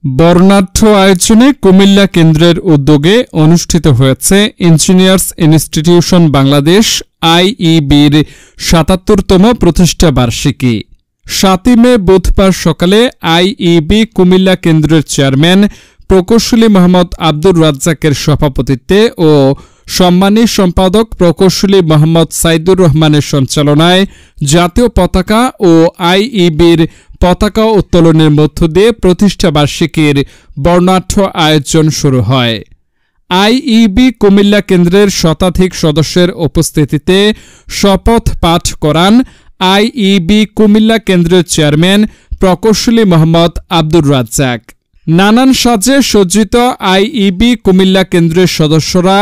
বর্ণাঢ্য আয়োজনে কুমিল্লা কেন্দ্রের উদ্যোগে অনুষ্ঠিত হয়েছে ইঞ্জিনিয়ার্স ইনস্টিটিউশন বাংলাদেশ আইইবির ৭৭তম প্রতিষ্ঠা বার্ষিকী। ৭ মে বুধবার সকালে আইইবি কুমিল্লা কেন্দ্রের চেয়ারম্যান প্রকৌশলী মোহাম্মদ আব্দুর রাজ্জাকের সভাপতিত্বে ও সম্মানী সম্পাদক প্রকৌশলী মোহাম্মদ সাইদুর রহমানের সঞ্চালনায় জাতীয় পতাকা ও আইইবির পতাকা উত্তোলনের মধ্য দিয়ে প্রতিষ্ঠা বার্ষিকীর বর্ণাঢ্য আয়োজন শুরু হয়। আইইবি কুমিল্লা কেন্দ্রের শতাধিক সদস্যের উপস্থিতিতে শপথ পাঠ করান আইইবি কুমিল্লা কেন্দ্রের চেয়ারম্যান প্রকৌশলী মোহাম্মদ আব্দুর রাজ্জাক। নানান সাজে সজ্জিত আইইবি কুমিল্লা কেন্দ্রের সদস্যরা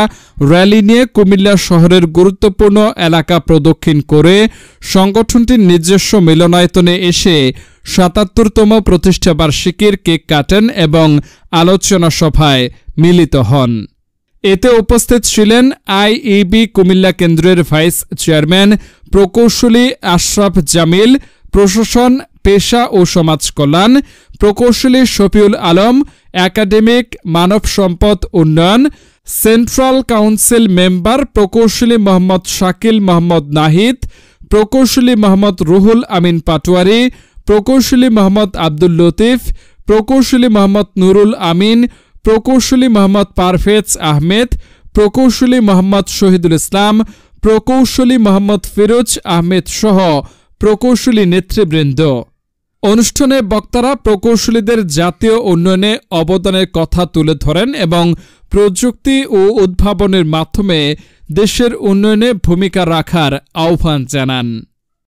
র্যালি নিয়ে কুমিল্লা শহরের গুরুত্বপূর্ণ এলাকা প্রদক্ষিণ করে সংগঠনটির নিজস্ব মিলনায়তনে এসে ৭৭তম প্রতিষ্ঠা বার্ষিকীর কেক কাটেন এবং আলোচনা সভায় মিলিত হন। এতে উপস্থিত ছিলেন আইইবি কুমিল্লা কেন্দ্রের ভাইস চেয়ারম্যান প্রকৌশলী আশরাফ জামিল, প্রশাসন, পেশা ও সমাজ কল্যাণ প্রকৌশলী শফিউল আলম, একাডেমিক মানব সম্পদ উন্নয়ন সেন্ট্রাল কাউন্সিল মেম্বার প্রকৌশলী মোহাম্মদ শাকিল মোহাম্মদ নাহিদ, প্রকৌশলী মোহাম্মদ রুহুল আমিন পাটোয়ারি, প্রকৌশলী মোহাম্মদ আব্দুল লতিফ, প্রকৌশলী মোহাম্মদ নুরুল আমিন, প্রকৌশলী মোহাম্মদ পারভেজ আহমেদ, প্রকৌশলী মোহাম্মদ শহীদুল ইসলাম, প্রকৌশলী মোহাম্মদ ফিরোজ আহমেদ সহ প্রকৌশলী নেতৃবৃন্দ। অনুষ্ঠানে বক্তারা প্রকৌশলীদের জাতীয় উন্নয়নে অবদানের কথা তুলে ধরেন এবং প্রযুক্তি ও উদ্ভাবনের মাধ্যমে দেশের উন্নয়নে ভূমিকা রাখার আহ্বান জানান।